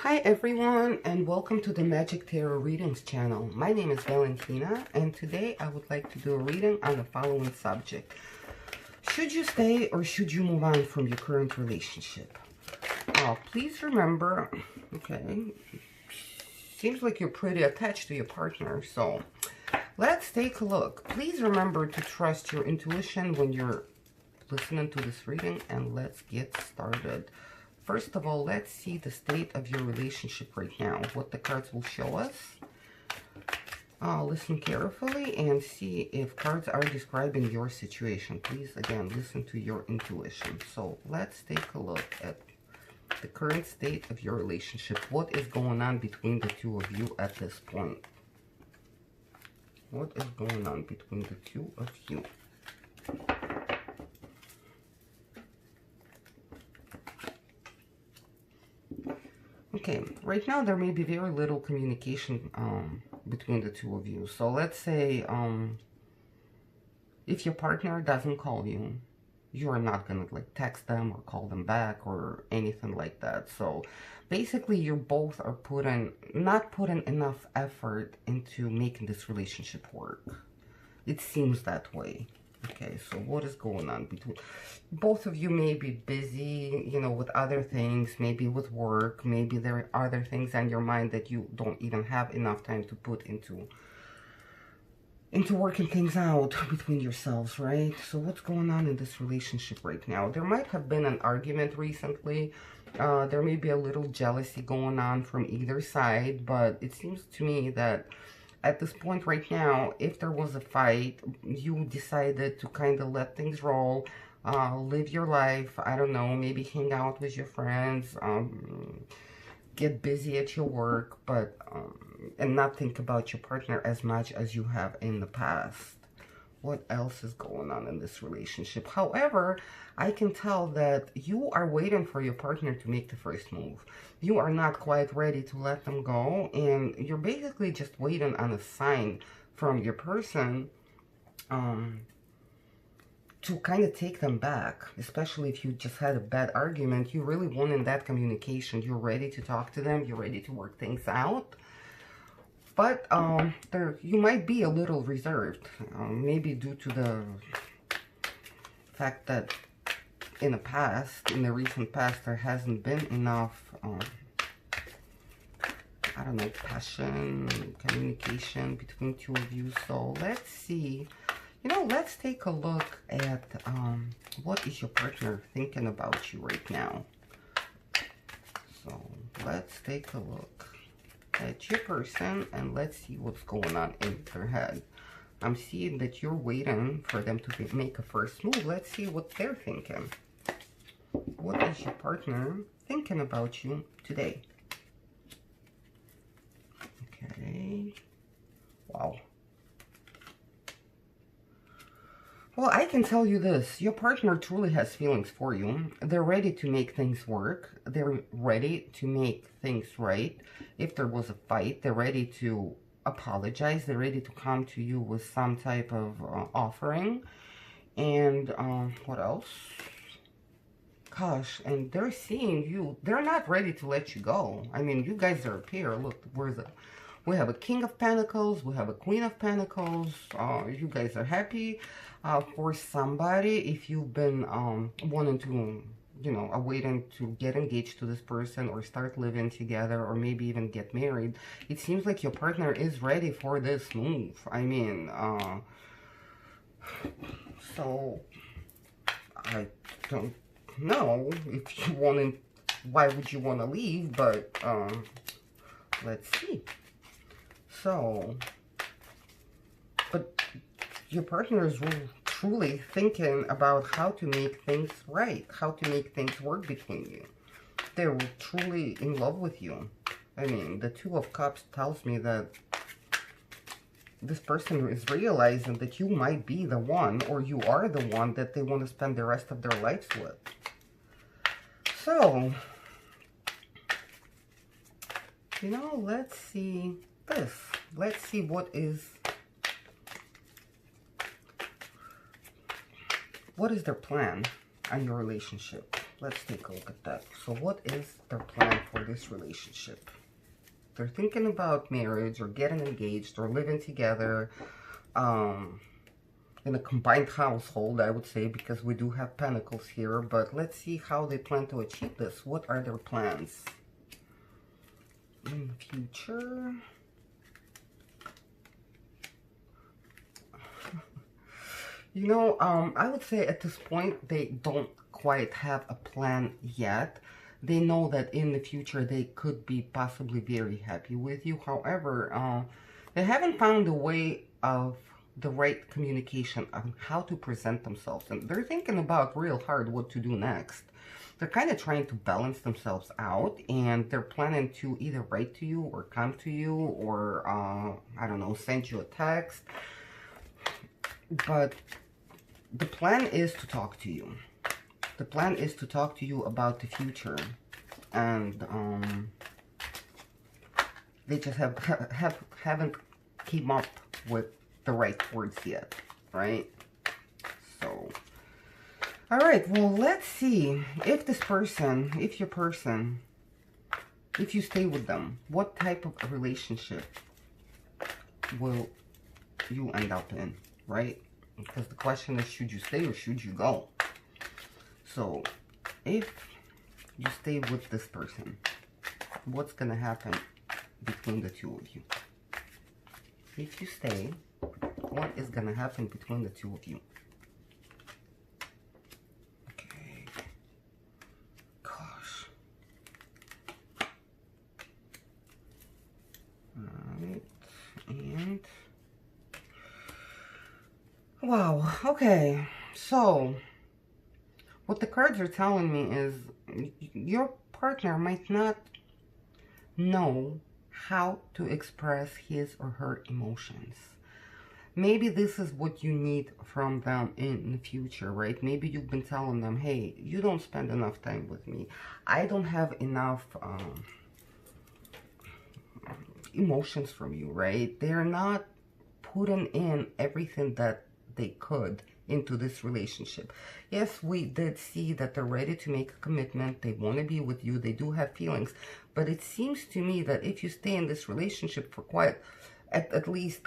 Hi everyone, and welcome to the Magic Tarot Readings channel. My name is Valentina, and today I would like to do a reading on the following subject. Should you stay or should you move on from your current relationship? Please remember, okay, seems like you're pretty attached to your partner, so let's take a look. Please remember to trust your intuition when you're listening to this reading, and let's get started. First of all, let's see the state of your relationship right now, what the cards will show us. Listen carefully and see if cards are describing your situation. Please, again, listen to your intuition. So let's take a look at the current state of your relationship. What is going on between the two of you at this point? What is going on between the two of you? Okay, right now there may be very little communication between the two of you. So let's say if your partner doesn't call you, you are not gonna like text them or call them back or anything like that. So basically you both are not putting enough effort into making this relationship work. It seems that way. Okay, so what is going on between both of you? May be busy, you know, with other things, maybe with work, maybe there are other things on your mind that you don't even have enough time to put into working things out between yourselves, right? So what's going on in this relationship right now? There might have been an argument recently. There may be a little jealousy going on from either side, but it seems to me that at this point right now, if there was a fight, you decided to kind of let things roll, live your life, I don't know, maybe hang out with your friends, get busy at your work, but and not think about your partner as much as you have in the past. What else is going on in this relationship? However, I can tell that you are waiting for your partner to make the first move. You are not quite ready to let them go, and you're basically just waiting on a sign from your person to kind of take them back, especially if you just had a bad argument. You really wanted that communication. You're ready to talk to them. You're ready to work things out. But you might be a little reserved, maybe due to the fact that in the recent past, there hasn't been enough, I don't know, passion, communication between two of you. So let's see, let's take a look at what is your partner thinking about you right now. So let's take a look at your person and let's see what's going on in their head. I'm seeing that you're waiting for them to make a first move. Let's see what they're thinking. What is your partner thinking about you today? Okay. Wow. Well, I can tell you this. Your partner truly has feelings for you. They're ready to make things work. They're ready to make things right. If there was a fight, they're ready to apologize. They're ready to come to you with some type of offering. And what else? Gosh, and they're seeing you. They're not ready to let you go. I mean, you guys are a pair. Look, we have a King of Pentacles. We have a Queen of Pentacles. You guys are happy. For somebody, if you've been wanting to, waiting to get engaged to this person or start living together or maybe even get married, it seems like your partner is ready for this move. I mean, so I don't know if you want to, why would you want to leave, but let's see. So, but your partner is truly thinking about how to make things right, how to make things work between you. They're truly in love with you. I mean, the Two of Cups tells me that this person is realizing that you might be the one, or you are the one that they want to spend the rest of their lives with. So, let's see this. Let's see what is their plan on your relationship. let's take a look at that. So what is their plan for this relationship? They're thinking about marriage or getting engaged or living together in a combined household, I would say, because we do have pentacles here. But let's see how they plan to achieve this. What are their plans in the future? You know, I would say at this point, they don't quite have a plan yet. They know that in the future, they could be possibly very happy with you. However, they haven't found a way of the right communication on how to present themselves. And they're thinking about real hard what to do next. They're kind of trying to balance themselves out, and they're planning to either write to you or come to you or, I don't know, send you a text. But the plan is to talk to you. The plan is to talk to you about the future. And they just haven't came up with the right words yet, right? So, all right, well, let's see if this person, if your person, if you stay with them, what type of a relationship will you end up in, right? Because the question is, should you stay or should you go? So, if you stay with this person, what's going to happen between the two of you? If you stay, what is going to happen between the two of you? Okay. Gosh. Alright. And... wow. Okay. So, what the cards are telling me is your partner might not know how to express his or her emotions. Maybe this is what you need from them in the future, right? Maybe you've been telling them, hey, you don't spend enough time with me. I don't have enough emotions from you, right? They're not putting in everything that they could into this relationship. Yes, we did see that they're ready to make a commitment. They want to be with you. They do have feelings. But it seems to me that if you stay in this relationship for quite, at least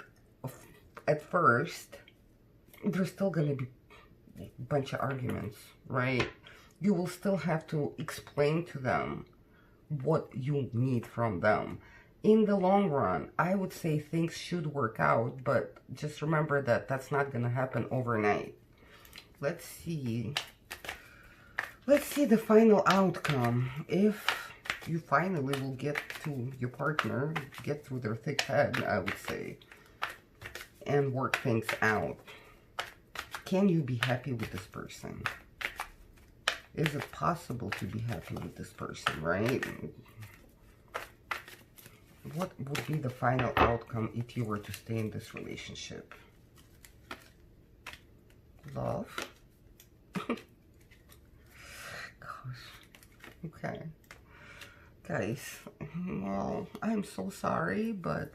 at first, there's still going to be a bunch of arguments, right? You will still have to explain to them what you need from them. In the long run, I would say things should work out, but just remember that that's not going to happen overnight. Let's see the final outcome. If you finally will get to your partner, get through their thick head, I would say, and work things out. Can you be happy with this person? Is it possible to be happy with this person, right? What would be the final outcome if you were to stay in this relationship? Love. Gosh. Okay. Guys, well, I'm so sorry, but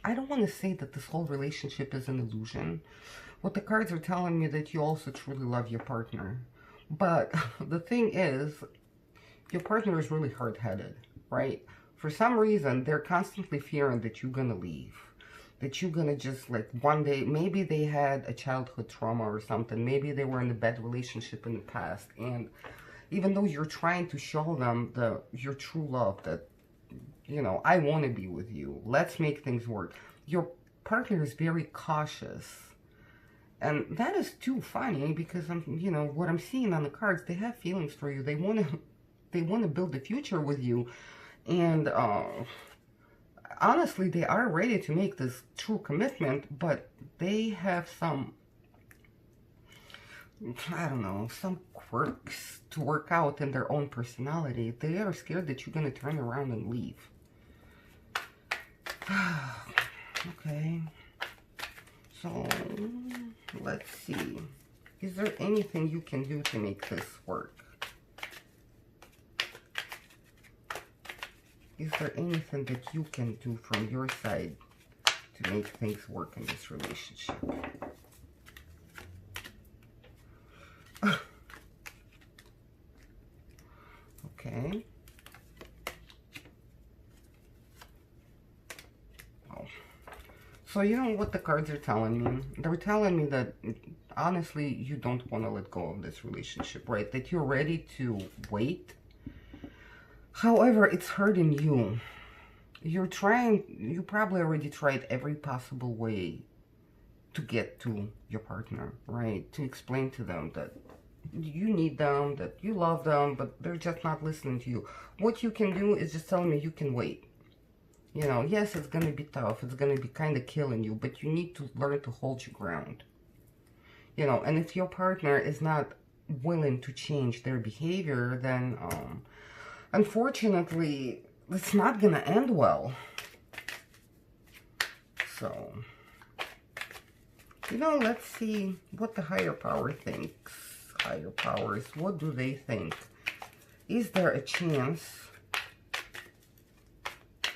I don't want to say that this whole relationship is an illusion. What the cards are telling me that you also truly love your partner. But the thing is, your partner is really hard-headed, right? For some reason, they're constantly fearing that you're going to leave. That you're going to just, like, one day, maybe they had a childhood trauma or something. Maybe they were in a bad relationship in the past. And even though you're trying to show them your true love, that, you know, I want to be with you. Let's make things work. Your partner is very cautious. And that is too funny because you know, what I'm seeing on the cards, they have feelings for you. They want to build a future with you. And honestly, they are ready to make this true commitment, but they have some, I don't know, some quirks to work out in their own personality. They are scared that you're going to turn around and leave. Okay. So, let's see. Is there anything you can do to make this work? Is there anything that you can do from your side to make things work in this relationship? Okay. Oh. So you know what the cards are telling me? They're telling me that, honestly, you don't want to let go of this relationship, right? That you're ready to wait. However, it's hurting you. You're trying, you probably already tried every possible way to get to your partner, right? To explain to them that you need them, that you love them, but they're just not listening to you. What you can do is just tell me you can wait. You know, yes, it's going to be tough. It's going to be kind of killing you, but you need to learn to hold your ground. You know, and if your partner is not willing to change their behavior, then unfortunately, it's not going to end well. So, you know, let's see what the higher power thinks. Higher powers, what do they think? Is there a chance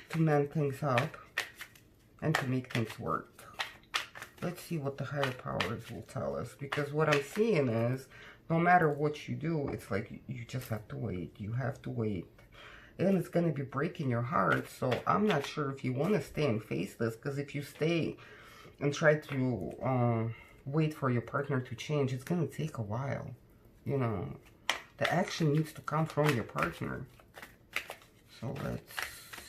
to mend things up and to make things work? Let's see what the higher powers will tell us, because what I'm seeing is no matter what you do, it's like you just have to wait. You have to wait. And it's going to be breaking your heart. So I'm not sure if you want to stay and face this, because if you stay and try to wait for your partner to change, it's going to take a while. You know, the action needs to come from your partner. So let's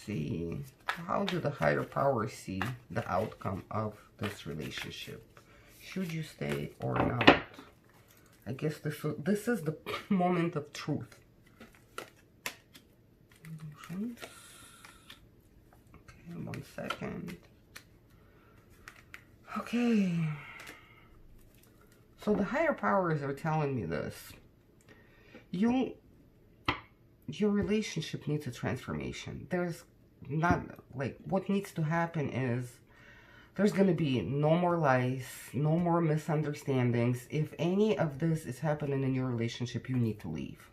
see. How do the higher powers see the outcome of this relationship? Should you stay or not? I guess this is the moment of truth. Okay, 1 second. Okay. So the higher powers are telling me this. Your relationship needs a transformation. There's not, like, what needs to happen is there's going to be no more lies, no more misunderstandings. If any of this is happening in your relationship, you need to leave.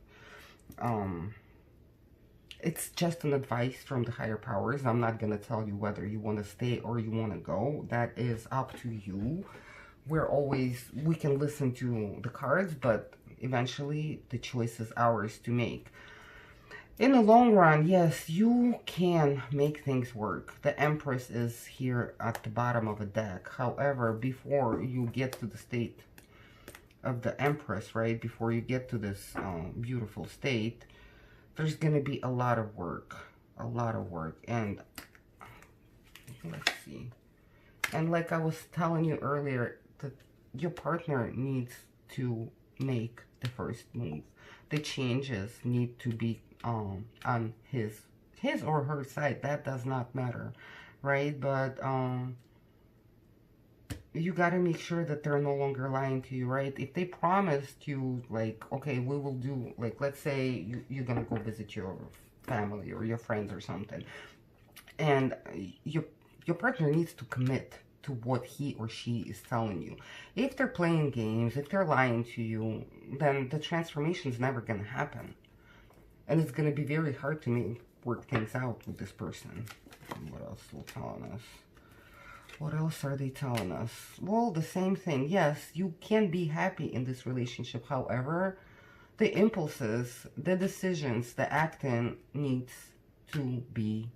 It's just an advice from the higher powers. I'm not going to tell you whether you want to stay or you want to go. That is up to you. We can listen to the cards, but eventually the choice is ours to make. In the long run, yes, you can make things work. The Empress is here at the bottom of the deck. However, before you get to the state of the Empress, right, before you get to this beautiful state, there's going to be a lot of work. And let's see. And like I was telling you earlier, that your partner needs to make the first move. The changes need to be on his or her side. That does not matter, right? But you got to make sure that they're no longer lying to you, right? If they promised you, like, okay, we will do, like, let's say you're gonna go visit your family or your friends or something, and your partner needs to commit to what he or she is telling you. If they're playing games, if they're lying to you, then the transformation is never going to happen. And it's going to be very hard to work things out with this person. What else are they telling us? What else are they telling us? Well, the same thing. Yes, you can be happy in this relationship. However, the impulses, the decisions, the acting needs to be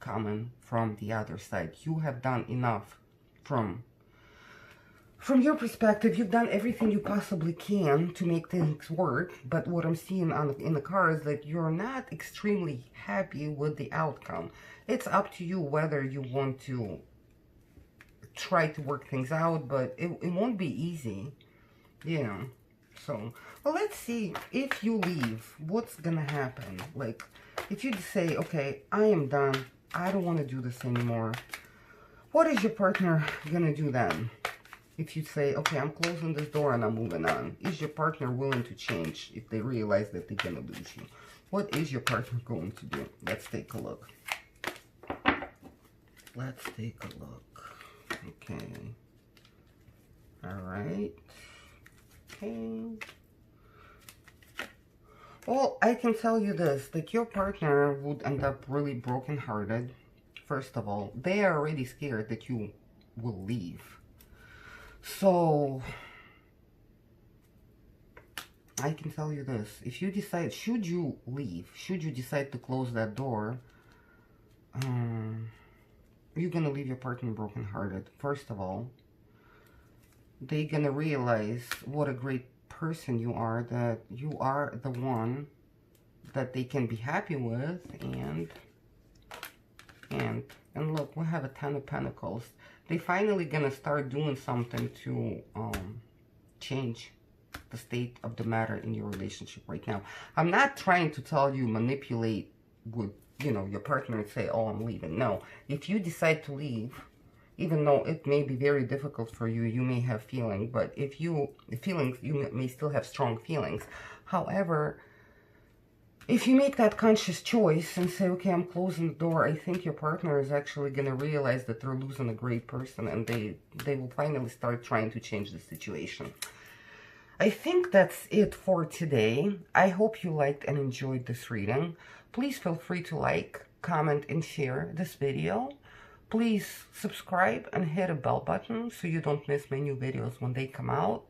coming from the other side. You have done enough. From your perspective, you've done everything you possibly can to make things work, but what I'm seeing in the cards is that you're not extremely happy with the outcome. It's up to you whether you want to try to work things out, but it won't be easy, you know. So, well, let's see. If you leave, what's gonna happen? Like, if you say, okay, I am done, I don't want to do this anymore, what is your partner going to do then? If you say, okay, I'm closing this door and I'm moving on. Is your partner willing to change if they realize that they're going to lose you? What is your partner going to do? Let's take a look. Let's take a look. Okay. All right. Okay. Well, I can tell you this, that your partner would end up really brokenhearted. First of all, they are already scared that you will leave. So, I can tell you this. If you decide, should you leave, should you decide to close that door, you're going to leave your partner brokenhearted. First of all, they're going to realize what a great person you are, that you are the one that they can be happy with. And look, we have a 10 of Pentacles. They finally going to start doing something to change the state of the matter in your relationship right now. I'm not trying to tell you manipulate with, you know, your partner and say, oh, I'm leaving. No. If you decide to leave, even though it may be very difficult for you, you may have feelings, but if you may still have strong feelings. However, if you make that conscious choice and say, okay, I'm closing the door, I think your partner is actually going to realize that they're losing a great person, and they will finally start trying to change the situation. I think that's it for today. I hope you liked and enjoyed this reading. Please feel free to like, comment, and share this video. Please subscribe and hit a bell button so you don't miss my new videos when they come out.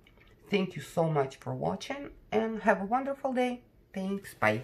Thank you so much for watching, and have a wonderful day. Thanks. Bye.